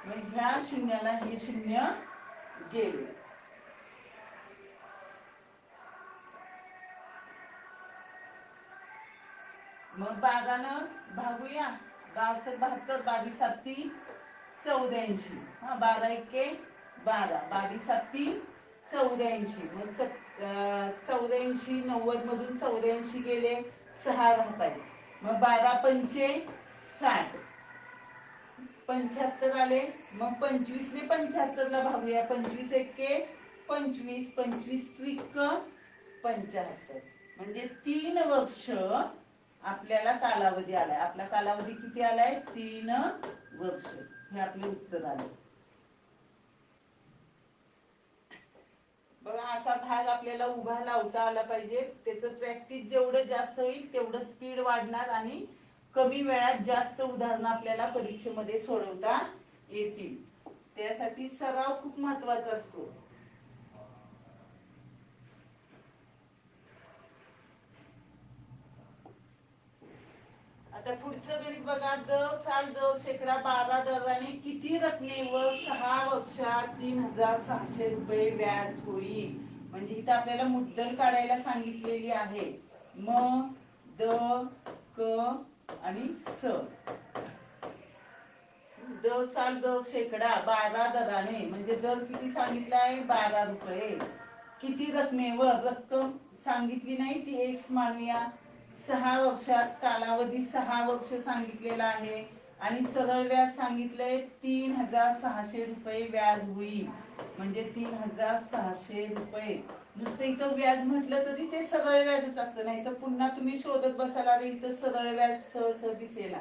मग ह्या शून्याला हे शून्य गेले. मग 12 भागूया. 62 72 22 7 84. हा 12 एके 12, 22 7 84. मग 84 90 मधून 84 गेले, 6 राहत आहे. मग 12 पंचे 60, 75 आले. मग 25 ने 75 ला भागूया. 25 एके 25, 25 त्रिक 75. म्हणजे 3 वर्ष आपल्याला कालावधी आलाय. आपला कालावधी किती आलाय? 3 वर्ष. हे आपले उत्तर आले. बघा, असा भाग आपल्याला उभा लावता आला पाहिजे. त्याचं प्रॅक्टिस जेवढं जास्त होईल तेवढं स्पीड वाढणार आणि कमी वेळात जास्त उदाहरणं आपल्याला परीक्षेमध्ये सोडवता येतील. त्यासाठी सराव खूप महत्वाचा असतो. आता पुढचं गणित बघा. दर साल दर शेकडा 12 दराने किती रकमेवर 6 वर्षात 3600 रुपये व्याज होईल. म्हणजे इथं आपल्याला मुद्दल काढायला सांगितलेली आहे. म, द, क आणि स. दर साल दर शेकडा 12 दराने म्हणजे दर किती सांगितलाय? 12 रुपये. किती रकमेवर? रक्कम सांगितली नाही, ती एक्स मानूया. 6 वर्षात, कालावधी 6 वर्ष सांगितलेला आहे आणि सरळ व्याज सांगितलंय 3600 रुपये व्याज होईल. म्हणजे 3600 रुपये. नुसतं इथं व्याज म्हटलं तरी ते सरळ व्याजच असतं. नाही तर पुन्हा तुम्ही शोधत बसाल, इथं सरळ व्याज सहज दिसेना.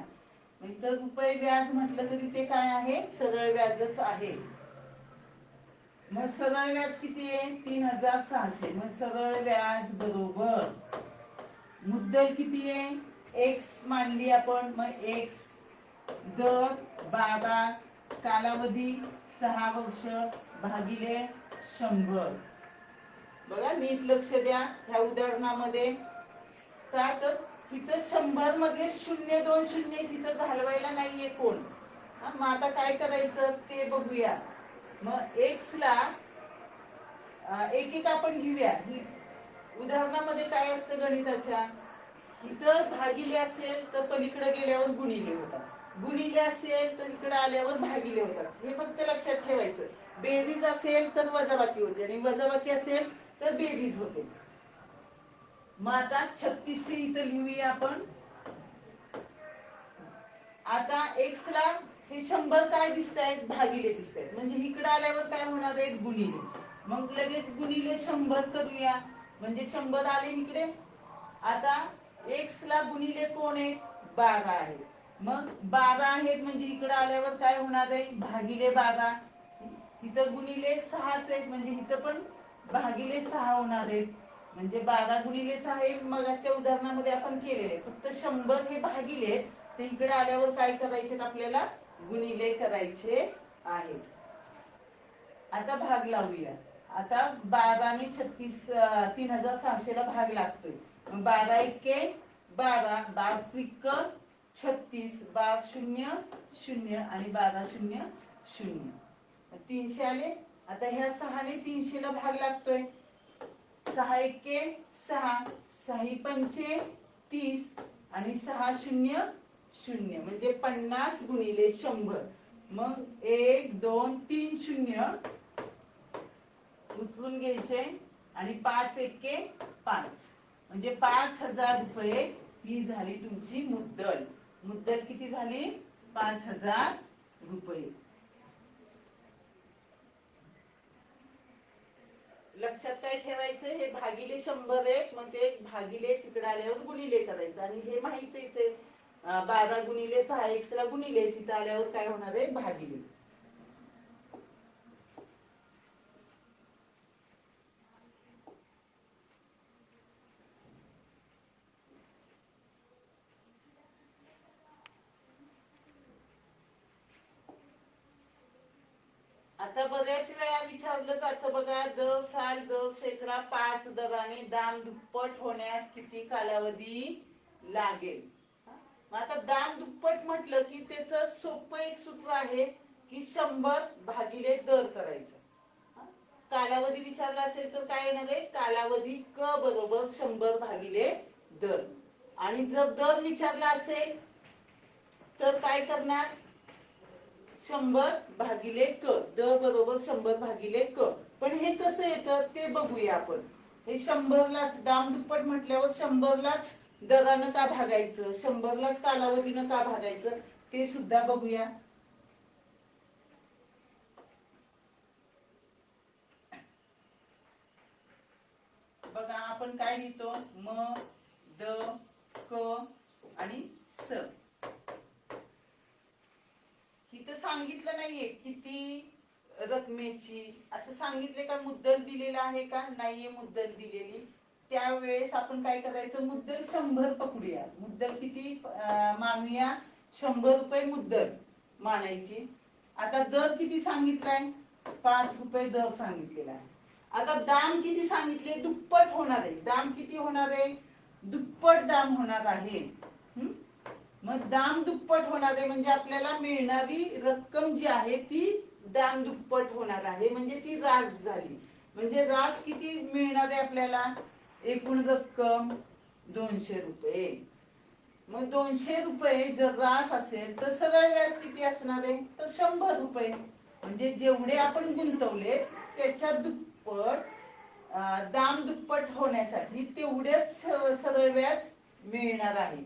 इथं रुपये व्याज म्हटलं तरी ते काय आहे? सरळ व्याजच आहे. मग सरळ व्याज किती आहे? 3600. मग सरळ व्याज बरोबर मुद्दल किती आहे? एक्स मानली आपण. मग एक्स दर 12, कालावधी 6 वर्ष भागिले 100. बघा, नीट लक्ष द्या ह्या उदाहरणामध्ये. का तर इथं 100 मध्ये 0 2 0 तिथं घालवायला नाहीये कोण. मग आता काय करायचं ते बघूया. मग एक्स ला एक एक आपण घेऊया. उदाहरणामध्ये काय असतं गणिताच्या? इथं भागिले असेल तर पलीकडे गेल्यावर गुणिले होतात, गुणिले असेल तर इकडे आल्यावर भागिले होतात. हे फक्त लक्षात ठेवायचं. बेरीज असेल तर वजाबाकी होते आणि वजाबाकी असेल तर बेरीज होते. मग आता 36 इथं लिहूया आपण. आता एक्स ला हे 100 काय दिसत आहेत? भागिले दिसत आहेत. म्हणजे इकडे आल्यावर काय होणार आहेत? गुणिले. मग लगेच गुणिले 100 करूया. म्हणजे 100 आले इकडे. आता एक्स ला गुणिले कोण आहेत? 12 आहेत. मग 12 आहेत म्हणजे इकडे आल्यावर काय होणार आहे? भागिले 12. इथं गुणिले 6च आहेत म्हणजे इथं पण भागिले 6 होणार आहेत. म्हणजे 12 गुणिले 6 हे मगाच्या उदाहरणामध्ये आपण केलेले. फक्त 100 हे भागिले, तर इकडे आल्यावर काय करायचे? आपल्याला गुणिले करायचे आहेत. आता भाग लावूया. आता 12 ने 3600 ला भाग लागतोय. 12 एके 12, 12 त्रिक 36, 12 0 0 आणि 12 0 0. 300 आले. आता ह्या 6 ने 300 ला भाग लागतोय. 6 एके 6, 6 पंचे 30 आणि 6 0 0 म्हणजे 50 गुणिले 100. मग 1 2 3 0 उचलून घ्यायचे आणि 5 एके 5 म्हणजे 5000 रुपये ही झाली तुमची मुद्दल. मुद्दल किती झाली? 5000 रुपये. लक्षात काय ठेवायचं? हे भागिले 100 आहेत. मग ते भागिले तिकडे आल्यावर गुणिले करायचं. आणि हे माहितीच आहे, 12 गुणिले 6 एक्स ला गुणिले, तिथं आल्यावर काय होणार आहे? भागिले. आता बऱ्याच वेळा विचारलं जातं बघा, दर साल दर शेकडा 5 दराने दाम दुप्पट होण्यास किती कालावधी लागेल? मग आता दाम दुप्पट म्हटलं की त्याचं सोपं एक सूत्र आहे की 100 भागिले दर करायचं. हा? कालावधी विचारला असेल तर काय येणार आहे? कालावधी क बरोबर 100 भागिले दर. आणि जर दर विचारला असेल तर काय करणार? 100 भागिले क. द बरोबर 100 भागिले क. पण हे कसं येतं ते बघूया आपण. हे 100लाच दाम दुप्पट म्हटल्यावर 100लाच दरानं का भागायचं, 100लाच कालावधीनं का भागायचं ते सुद्धा बघूया. बघा आपण काय लिहितो? म, द, क आणि स. इथं सांगितलं नाहीये किती रकमेची, असं सांगितले का? मुद्दल दिलेला आहे का? नाहीये मुद्दल दिलेली. त्यावेळेस आपण काय करायचं? मुद्दल 100 पकडूया. मुद्दल किती मानूया? 100 रुपये मुद्दल मानायची. आता दर किती सांगितलाय? 5 रुपये दर सांगितलेला आहे. आता दाम किती सांगितले? दुप्पट होणार आहे. दाम किती होणार आहे? दुप्पट दाम होणार आहे. मग दाम दुप्पट होणार आहे म्हणजे आपल्याला मिळणारी रक्कम जी आहे ती दाम दुप्पट होणार आहे, म्हणजे ती रास झाली. म्हणजे रास किती मिळणार आहे आपल्याला? एकूण रक्कम 200 रुपये. मग 200 रुपये जर रास असेल तर सरळ व्याज किती असणार आहे? तर 100 रुपये. म्हणजे जेवढे आपण गुंतवले त्याच्या दुप्पट दाम दुप्पट होण्यासाठी तेवढेच सरळ व्याज मिळणार आहे.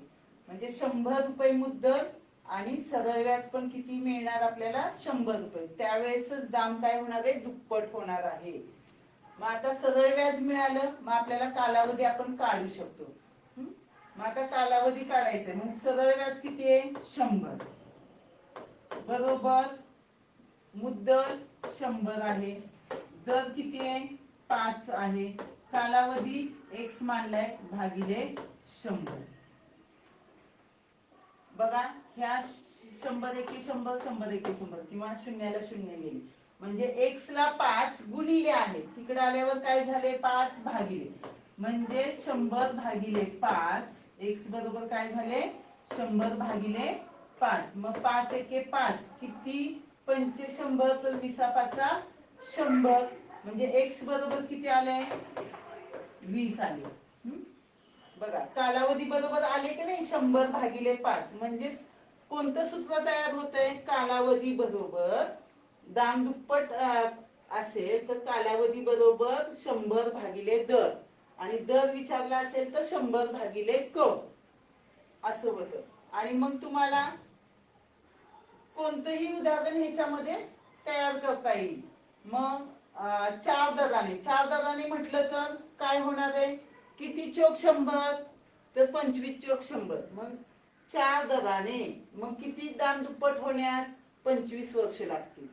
म्हणजे 100 रुपये मुद्दल आणि सरळ व्याज पण किती मिळणार आपल्याला? 100 रुपये. त्यावेळेसच दाम काय होणार आहे? दुप्पट होणार आहे. मग आता सरळ व्याज मिळालं, मग आपल्याला कालावधी आपण काढू शकतो. मग आता कालावधी काढायचा. मग सरळ व्याज किती आहे? 100 बरोबर मुद्दल 100 आहे. दर किती आहे? 5 आहे. कालावधी x मानलाय भागिले 100. बघा ह्या 100 एके 100, 100 एके 100 किंवा शून्याला शून्य गेली. म्हणजे x ला 5 गुणिले आहे. तिकडे आल्यावर काय झाले? 5 भागिले. म्हणजे 100 भागिले 5. x बरोबर काय झाले? 100 भागिले 5. मग 5 एके 5 किती? 5 तर 20 100. म्हणजे x बरोबर किती आले? 20 आले. बघा कालावधी बरोबर आले की नाही? 100 भागिले 5. म्हणजेच कोणतं सूत्र तयार होतंय? कालावधी बरोबर दाम दुप्पट असेल तर कालावधी बरोबर 100 भागिले दर, आणि दर विचारला असेल तर 100 भागिले क असं होतं. आणि मग तुम्हाला कोणतंही उदाहरण ह्याच्यामध्ये तयार करता येईल. मग 4 दराने म्हटलं तर काय होणार आहे? किती चोक 100? तर 25 चोक 100. मग 4 दराने मग किती दाम दुप्पट होण्यास? 25 वर्ष लागतील.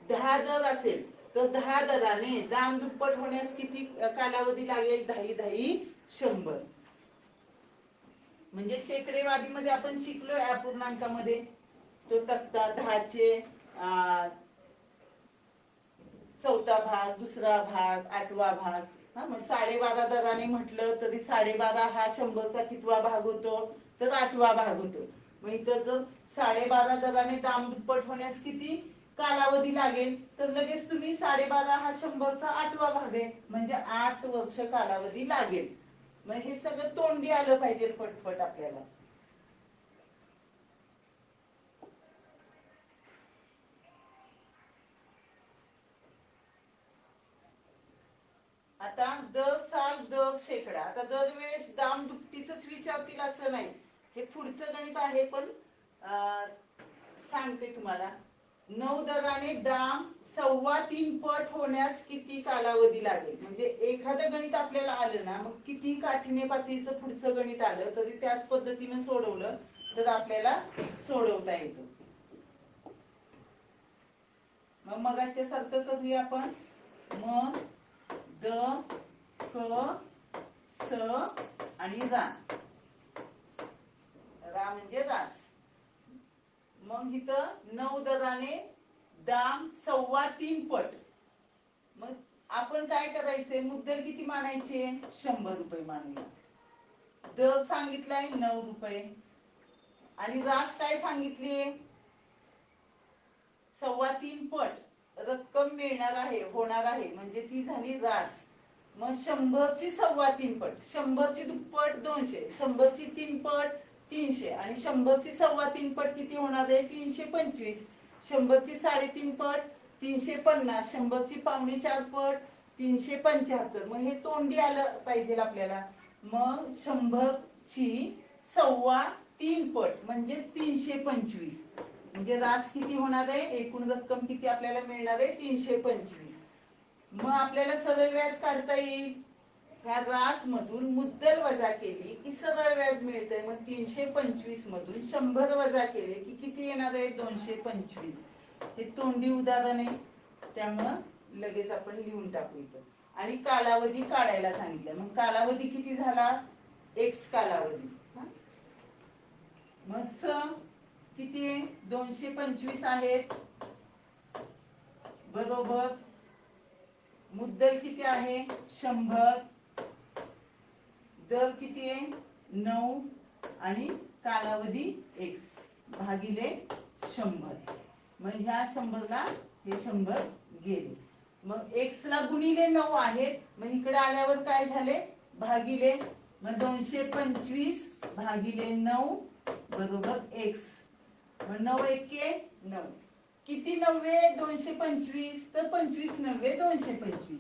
10 दर असेल तर 10 दराने दाम दुप्पट होण्यास किती कालावधी लागेल? 10 10 100. म्हणजे शेकडेवारीमध्ये आपण शिकलोय अपूर्णांकामध्ये तो तक्ता 10चे चौथा भाग, दुसरा भाग, 8वा भाग. मग 12.5 दराने म्हटलं तरी 12.5 हा 100चा कितवा भाग होतो? तर 8वा भाग होतो. मग इथं जर 12.5 दराने दाम दुप्पट होण्यास किती कालावधी लागेल? तर लगेच तुम्ही 12.5 हा 100चा 8वा भाग आहे, म्हणजे 8 वर्ष कालावधी लागेल. मग हे सगळं तोंडी आलं पाहिजे पटपट आपल्याला. आता दर साल दर शेकडा. आता दरवेळेस दाम दुपटीच विचारतील असं नाही. हे पुढचं गणित आहे पण सांगते तुम्हाला. 9 दराने दाम 3.25 पट होण्यास किती कालावधी लागेल? म्हणजे एखादं गणित आपल्याला आलं ना, मग किती काठीने पातळीचं पुढचं गणित आलं तरी त्याच पद्धतीने सोडवलं तर आपल्याला सोडवता येतं. मग मगाच्या सारखं करूया आपण. मग द, क, स आणि रा. रा म्हणजे रास. मग इथं 9 दराने दाम 3.25 पट. मग आपण काय करायचंय? मुद्दल किती मानायचे? 100 रुपये मानूया. दर सांगितलाय 9 रुपये. आणि रास काय सांगितली? 3.25 पट रक्कम मिळणार आहे, होणार आहे, म्हणजे ती झाली रास. मग 100ची 3.25 पट, 100ची दुप्पट 200, 100ची 3 पट 300 आणि 100ची 3.25 पट किती होणार आहे? 325. 100ची 3.5 पट 350, 100ची 4.25 पट 375. मग हे तोंडी आलं पाहिजे आपल्याला. मग 100ची 3.25 पट म्हणजे 325. म्हणजे रास किती होणार आहे? एकूण रक्कम किती आपल्याला मिळणार आहे? 325. मग आपल्याला सरळ व्याज काढता येईल. ह्या रास मधून मुद्दल वजा केली की सरळ व्याज मिळतंय. मग 325 मधून 100 वजा केले की किती येणार आहे? 225. हे तोंडी उदाहरण आहे, त्यामुळं लगेच आपण लिहून टाकू इथं. आणि कालावधी काढायला सांगितलं. मग कालावधी किती झाला? एक्स कालावधी. मग स किती आहे? 225 आहेत बरोबर. मुद्दल किती आहे? 100. दर किती आहे? 9 आणि कालावधी एक्स भागिले 100. मग ह्या 100ला हे 100 गेले. मग एक्स ला गुणिले 9 आहेत. मग इकडे आल्यावर काय झाले? भागिले. मग 225 भागिले 9 बरोबर एक्स. मग 9 एके 9. किती 9? 225. तर 25 9 225.